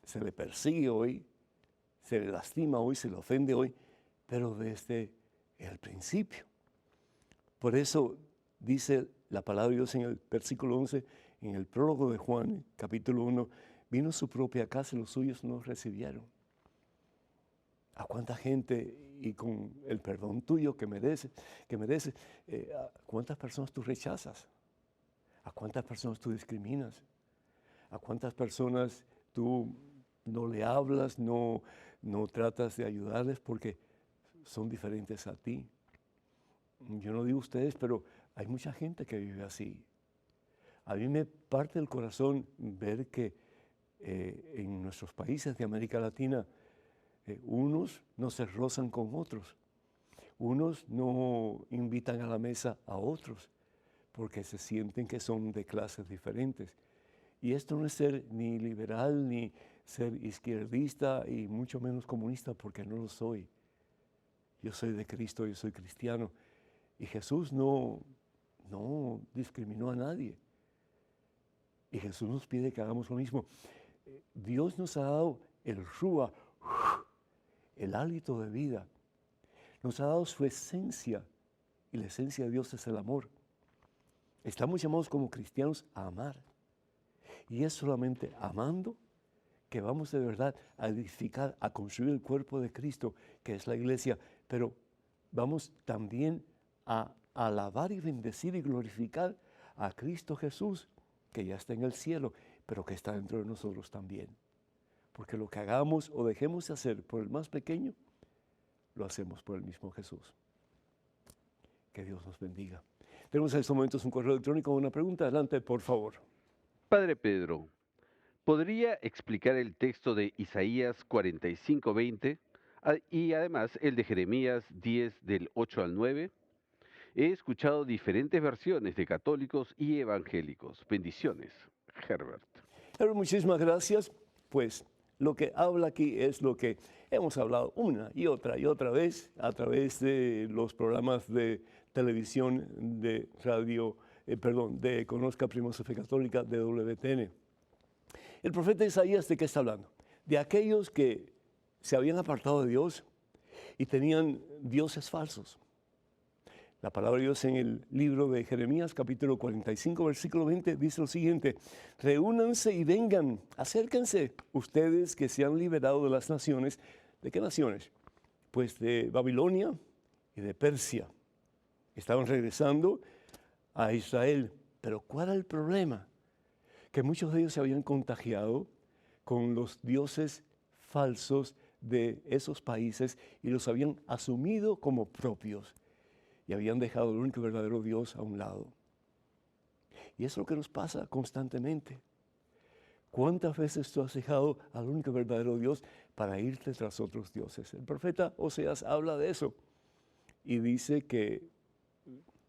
se le persigue hoy, se le lastima hoy, se le ofende hoy, pero desde el principio. Por eso dice la palabra de Dios en el versículo 11, en el prólogo de Juan, capítulo 1, vino a su propia casa y los suyos no recibieron. ¿A cuánta gente, y con el perdón tuyo que mereces, a cuántas personas tú rechazas? ¿A cuántas personas tú discriminas? ¿A cuántas personas tú no le hablas, no tratas de ayudarles porque son diferentes a ti? Yo no digo ustedes, pero hay mucha gente que vive así. A mí me parte el corazón ver que en nuestros países de América Latina, unos no se rozan con otros, unos no invitan a la mesa a otros, porque se sienten que son de clases diferentes. Y esto no es ser ni liberal, ni ser izquierdista, y mucho menos comunista, porque no lo soy. Yo soy de Cristo, yo soy cristiano. Y Jesús no discriminó a nadie. Y Jesús nos pide que hagamos lo mismo. Dios nos ha dado el Ruach, el hálito de vida. Nos ha dado su esencia, y la esencia de Dios es el amor. Estamos llamados como cristianos a amar. Y es solamente amando que vamos de verdad a edificar, a construir el cuerpo de Cristo, que es la iglesia. Pero vamos también a alabar y bendecir y glorificar a Cristo Jesús, que ya está en el cielo, pero que está dentro de nosotros también. Porque lo que hagamos o dejemos de hacer por el más pequeño, lo hacemos por el mismo Jesús. Que Dios nos bendiga. Tenemos en estos momentos un correo electrónico con una pregunta. Adelante, por favor. Padre Pedro, ¿podría explicar el texto de Isaías 45:20 y además el de Jeremías 10 del 8 al 9? He escuchado diferentes versiones de católicos y evangélicos. Bendiciones, Herbert. Pero muchísimas gracias. Pues lo que habla aquí es lo que hemos hablado una y otra vez a través de los programas de televisión, de radio, de Conozca Primero su Fe Católica, de WTN. El profeta Isaías, ¿de qué está hablando? De aquellos que se habían apartado de Dios y tenían dioses falsos. La palabra de Dios en el libro de Jeremías, capítulo 45, versículo 20, dice lo siguiente: reúnanse y vengan, acérquense, ustedes que se han liberado de las naciones. ¿De qué naciones? Pues de Babilonia y de Persia. Estaban regresando a Israel. Pero ¿cuál era el problema? Que muchos de ellos se habían contagiado con los dioses falsos de esos países y los habían asumido como propios. Y habían dejado el único verdadero Dios a un lado. Y eso es lo que nos pasa constantemente. ¿Cuántas veces tú has dejado al único verdadero Dios para irte tras otros dioses? El profeta Oseas habla de eso y dice que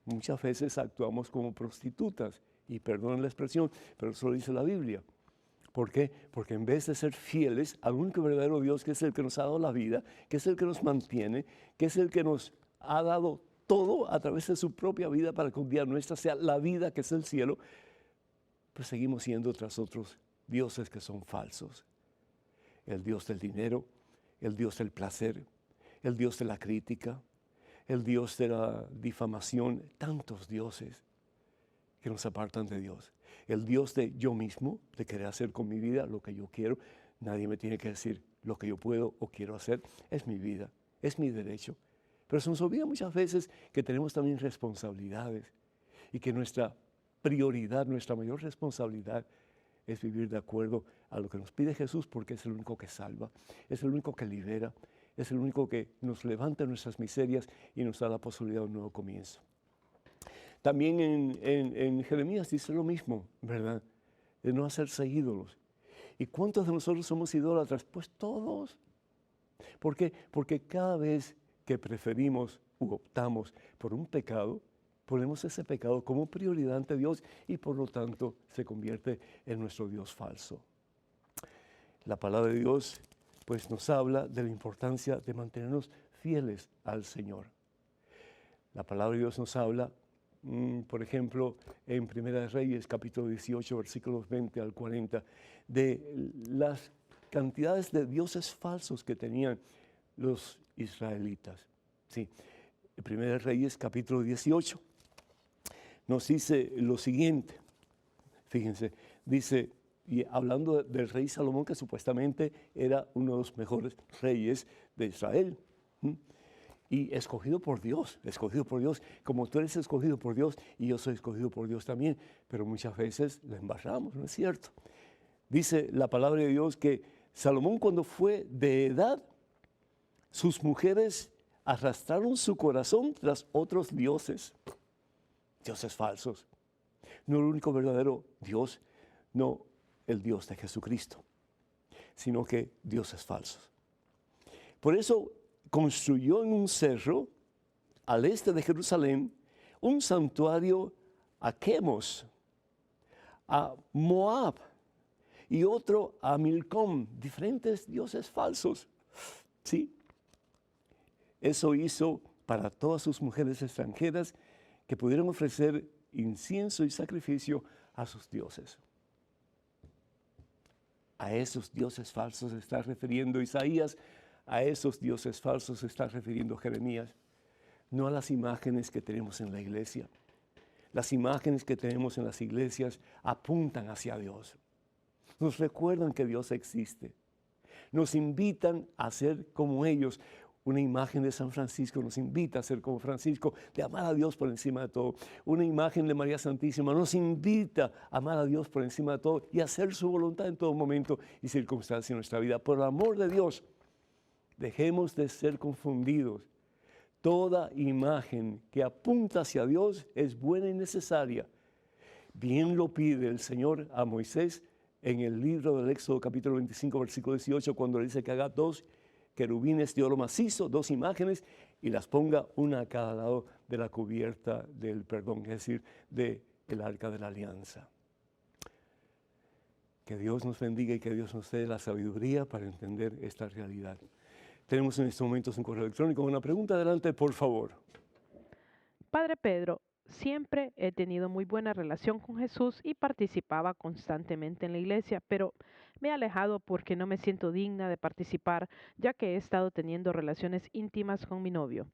muchas veces actuamos como prostitutas, y perdonen la expresión, pero eso lo dice la Biblia. ¿Por qué? Porque en vez de ser fieles al único verdadero Dios, que es el que nos ha dado la vida, que es el que nos mantiene, que es el que nos ha dado todo a través de su propia vida para que un día nuestra sea la vida que es el cielo, pues seguimos siendo tras otros dioses que son falsos. El Dios del dinero, el Dios del placer, el Dios de la crítica, el Dios de la difamación, tantos dioses que nos apartan de Dios. El Dios de yo mismo, de querer hacer con mi vida lo que yo quiero. Nadie me tiene que decir lo que yo puedo o quiero hacer. Es mi vida, es mi derecho. Pero se nos olvida muchas veces que tenemos también responsabilidades y que nuestra prioridad, nuestra mayor responsabilidad es vivir de acuerdo a lo que nos pide Jesús, porque es el único que salva, es el único que libera, es el único que nos levanta nuestras miserias y nos da la posibilidad de un nuevo comienzo. También en Jeremías dice lo mismo, ¿verdad? De no hacerse ídolos. ¿Y cuántos de nosotros somos idólatras? Pues todos. ¿Por qué? Porque cada vez que preferimos u optamos por un pecado, ponemos ese pecado como prioridad ante Dios y por lo tanto se convierte en nuestro Dios falso. La palabra de Dios pues nos habla de la importancia de mantenernos fieles al Señor. La palabra de Dios nos habla, por ejemplo, en Primera de Reyes, capítulo 18, versículos 20 al 40, de las cantidades de dioses falsos que tenían los israelitas. Sí, Primera de Reyes, capítulo 18, nos dice lo siguiente. Fíjense, dice, y hablando del rey Salomón, que supuestamente era uno de los mejores reyes de Israel. Y escogido por Dios, como tú eres escogido por Dios y yo soy escogido por Dios también, pero muchas veces la embarramos, ¿no es cierto? Dice la palabra de Dios que Salomón, cuando fue de edad, sus mujeres arrastraron su corazón tras otros dioses, dioses falsos. No el único verdadero Dios, no el Dios de Jesucristo, sino que dioses falsos. Por eso construyó en un cerro al este de Jerusalén un santuario a Quemos, a Moab y otro a Milcom, diferentes dioses falsos. ¿Sí? Eso hizo para todas sus mujeres extranjeras que pudieran ofrecer incienso y sacrificio a sus dioses. A esos dioses falsos se está refiriendo Isaías. A esos dioses falsos se está refiriendo Jeremías, no a las imágenes que tenemos en la iglesia. Las imágenes que tenemos en las iglesias apuntan hacia Dios. Nos recuerdan que Dios existe. Nos invitan a ser como ellos, Una imagen de San Francisco nos invita a ser como Francisco, de amar a Dios por encima de todo. Una imagen de María Santísima nos invita a amar a Dios por encima de todo y a hacer su voluntad en todo momento y circunstancia en nuestra vida. Por el amor de Dios, dejemos de ser confundidos. Toda imagen que apunta hacia Dios es buena y necesaria. Bien lo pide el Señor a Moisés en el libro del Éxodo capítulo 25, versículo 18, cuando le dice que haga 2 querubines de oro macizo, 2 imágenes, y las ponga una a cada lado de la cubierta del perdón, es decir, del arca de la alianza. Que Dios nos bendiga y que Dios nos dé la sabiduría para entender esta realidad. Tenemos en estos momentos un correo electrónico. Una pregunta, adelante, por favor. Padre Pedro, siempre he tenido muy buena relación con Jesús y participaba constantemente en la iglesia, pero me he alejado porque no me siento digna de participar, ya que he estado teniendo relaciones íntimas con mi novio.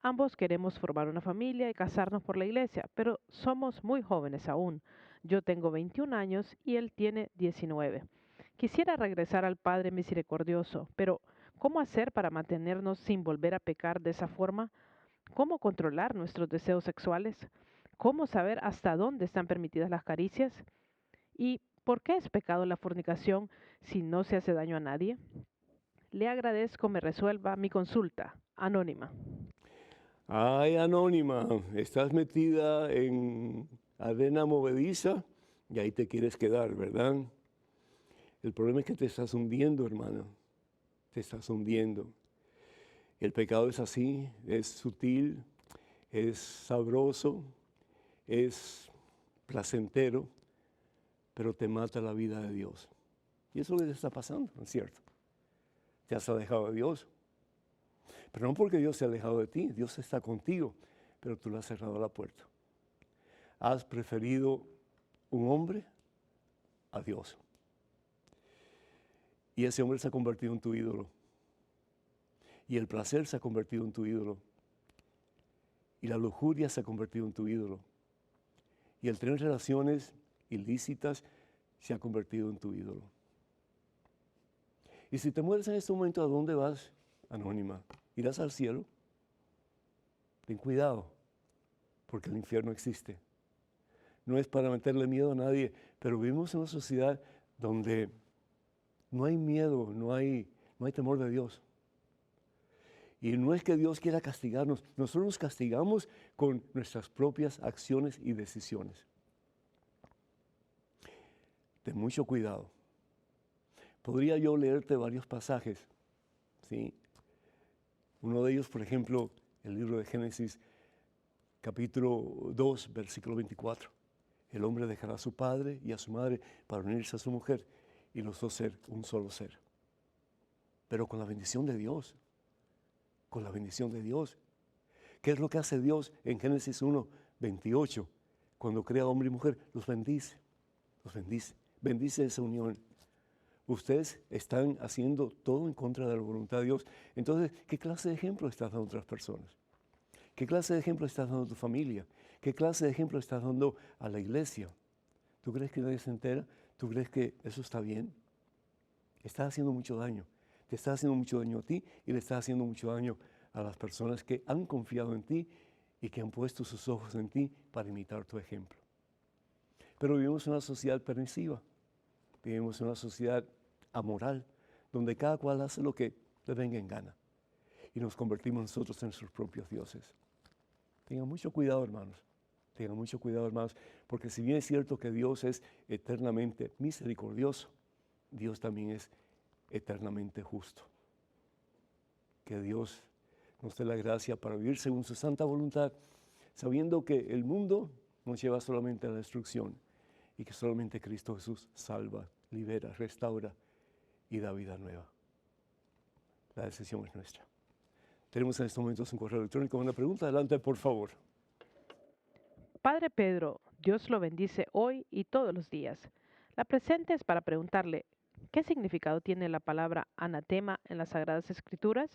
Ambos queremos formar una familia y casarnos por la iglesia, pero somos muy jóvenes aún. Yo tengo 21 años y él tiene 19. Quisiera regresar al Padre misericordioso, pero ¿cómo hacer para mantenernos sin volver a pecar de esa forma? ¿Cómo controlar nuestros deseos sexuales? ¿Cómo saber hasta dónde están permitidas las caricias? ¿Y por qué es pecado la fornicación si no se hace daño a nadie? Le agradezco me resuelva mi consulta. Anónima. Ay, Anónima, estás metida en arena movediza y ahí te quieres quedar, ¿verdad? El problema es que te estás hundiendo, hermano. Te estás hundiendo. El pecado es así, es sutil, es sabroso, es placentero, pero te mata la vida de Dios. Y eso es lo que te está pasando, ¿no es cierto? Te has alejado de Dios. Pero no porque Dios se ha alejado de ti, Dios está contigo, pero tú le has cerrado la puerta. Has preferido un hombre a Dios. Y ese hombre se ha convertido en tu ídolo. Y el placer se ha convertido en tu ídolo. Y la lujuria se ha convertido en tu ídolo. Y el tener relaciones ilícitas se ha convertido en tu ídolo. Y si te mueres en este momento, ¿a dónde vas, Anónima? ¿Irás al cielo? Ten cuidado, porque el infierno existe. No es para meterle miedo a nadie, pero vivimos en una sociedad donde no hay miedo, no hay temor de Dios. Y no es que Dios quiera castigarnos, nosotros nos castigamos con nuestras propias acciones y decisiones. Ten mucho cuidado. Podría yo leerte varios pasajes, ¿sí? Uno de ellos, por ejemplo, el libro de Génesis, capítulo 2, versículo 24. El hombre dejará a su padre y a su madre para unirse a su mujer y los dos ser un solo ser. Pero con la bendición de Dios. Con la bendición de Dios. ¿Qué es lo que hace Dios en Génesis 1, 28? Cuando crea hombre y mujer, los bendice. Los bendice. Bendice esa unión. Ustedes están haciendo todo en contra de la voluntad de Dios. Entonces, ¿qué clase de ejemplo estás dando a otras personas? ¿Qué clase de ejemplo estás dando a tu familia? ¿Qué clase de ejemplo estás dando a la iglesia? ¿Tú crees que nadie se entera? ¿Tú crees que eso está bien? Estás haciendo mucho daño. Te estás haciendo mucho daño a ti y le estás haciendo mucho daño a las personas que han confiado en ti y que han puesto sus ojos en ti para imitar tu ejemplo. Pero vivimos en una sociedad permisiva. Vivimos en una sociedad amoral, donde cada cual hace lo que le venga en gana. Y nos convertimos nosotros en nuestros propios dioses. Tengan mucho cuidado, hermanos. Tengan mucho cuidado, hermanos, porque si bien es cierto que Dios es eternamente misericordioso, Dios también es eternamente justo. Que Dios nos dé la gracia para vivir según su santa voluntad, sabiendo que el mundo nos lleva solamente a la destrucción y que solamente Cristo Jesús salva, libera, restaura y da vida nueva. La decisión es nuestra. Tenemos en estos momentos un correo electrónico. Una pregunta, adelante, por favor. Padre Pedro, Dios lo bendice hoy y todos los días. La presente es para preguntarle, ¿qué significado tiene la palabra anatema en las Sagradas Escrituras?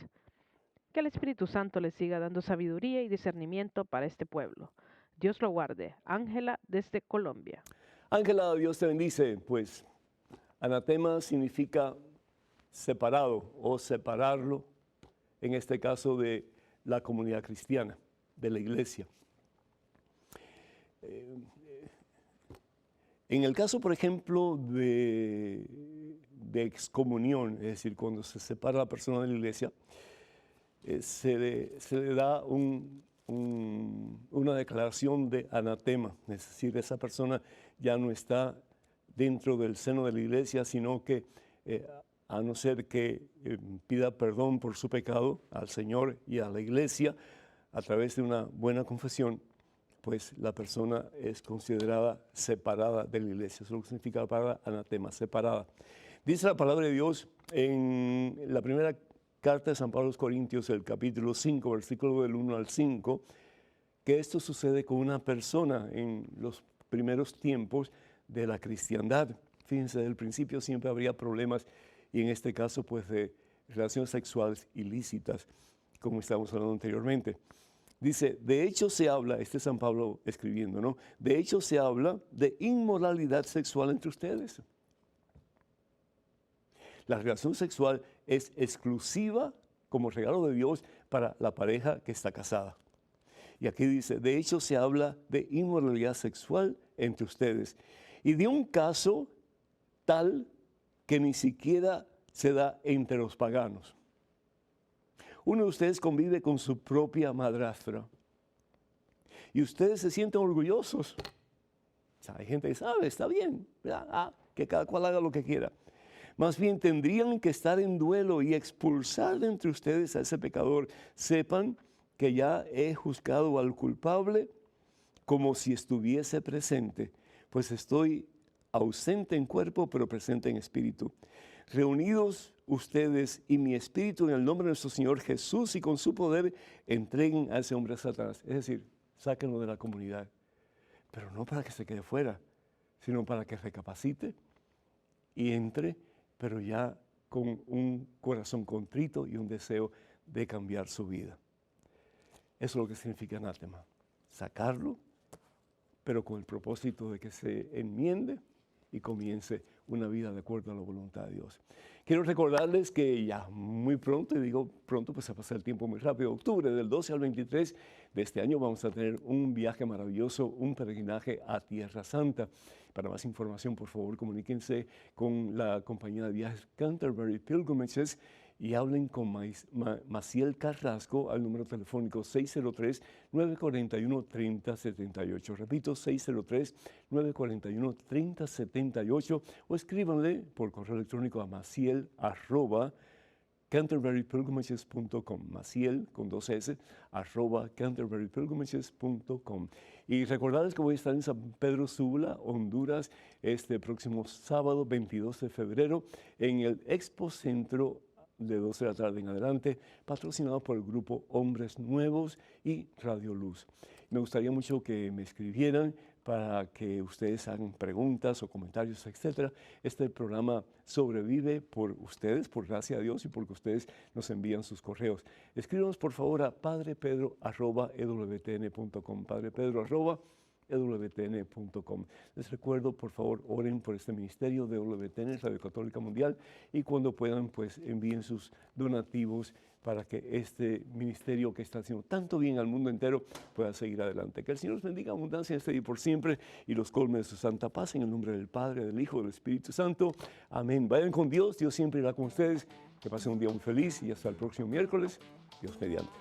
Que el Espíritu Santo le siga dando sabiduría y discernimiento para este pueblo. Dios lo guarde. Ángela desde Colombia. Ángela, Dios te bendice. Pues anatema significa separado o separarlo, en este caso de la comunidad cristiana, de la iglesia. En el caso, por ejemplo, de excomunión, es decir, cuando se separa la persona de la iglesia, se le da una declaración de anatema, es decir, esa persona ya no está dentro del seno de la iglesia, sino que a no ser que pida perdón por su pecado al Señor y a la iglesia a través de una buena confesión, pues la persona es considerada separada de la iglesia. Eso es lo que significa la palabra anatema, separada. Dice la palabra de Dios en la primera carta de San Pablo a los Corintios, el capítulo 5, versículo del 1 al 5, que esto sucede con una persona en los primeros tiempos de la cristiandad. Fíjense, desde el principio siempre habría problemas, y en este caso, pues, de relaciones sexuales ilícitas, como estábamos hablando anteriormente. Dice, de hecho se habla, este es San Pablo escribiendo, ¿no? De hecho se habla de inmoralidad sexual entre ustedes. La relación sexual es exclusiva como regalo de Dios para la pareja que está casada. Y aquí dice, de hecho se habla de inmoralidad sexual entre ustedes. Y de un caso tal que ni siquiera se da entre los paganos. Uno de ustedes convive con su propia madrastra y ustedes se sienten orgullosos. O sea, hay gente que sabe, está bien, que cada cual haga lo que quiera. Más bien tendrían que estar en duelo y expulsar de entre ustedes a ese pecador. Sepan que ya he juzgado al culpable como si estuviese presente, pues estoy ausente en cuerpo, pero presente en espíritu. Reunidos ustedes y mi espíritu en el nombre de nuestro Señor Jesús y con su poder, entreguen a ese hombre a Satanás. Es decir, sáquenlo de la comunidad, pero no para que se quede fuera, sino para que recapacite y entre, pero ya con un corazón contrito y un deseo de cambiar su vida. Eso es lo que significa anátema, sacarlo, pero con el propósito de que se enmiende y comience una vida de acuerdo a la voluntad de Dios. Quiero recordarles que ya muy pronto, y digo pronto, pues se pasa el tiempo muy rápido, octubre del 12 al 23 de este año vamos a tener un viaje maravilloso, un peregrinaje a Tierra Santa. Para más información, por favor, comuníquense con la compañía de viajes Canterbury Pilgrimages y hablen con Maciel Carrasco al número telefónico 603-941-3078. Repito, 603-941-3078 o escríbanle por correo electrónico a maciel@canterburypilgrimages.com. Maciel con 2 S @canterburypilgrimages.com. Y recordarles que voy a estar en San Pedro Sula, Honduras, este próximo sábado 22 de febrero en el Expo Centro de 12 de la tarde en adelante, patrocinado por el grupo Hombres Nuevos y Radio Luz. Me gustaría mucho que me escribieran para que ustedes hagan preguntas o comentarios, etc. Este programa sobrevive por ustedes, por gracia de Dios y porque ustedes nos envían sus correos. Escríbanos por favor a padrepedro@ewtn.com, padrepedro@ewtn.com. Les recuerdo, por favor, oren por este ministerio de EWTN, Radio Católica Mundial, y cuando puedan, pues envíen sus donativos para que este ministerio que está haciendo tanto bien al mundo entero pueda seguir adelante. Que el Señor los bendiga abundancia este día y por siempre y los colme de su santa paz en el nombre del Padre, del Hijo y del Espíritu Santo. Amén. Vayan con Dios, Dios siempre irá con ustedes. Que pasen un día muy feliz y hasta el próximo miércoles. Dios mediante.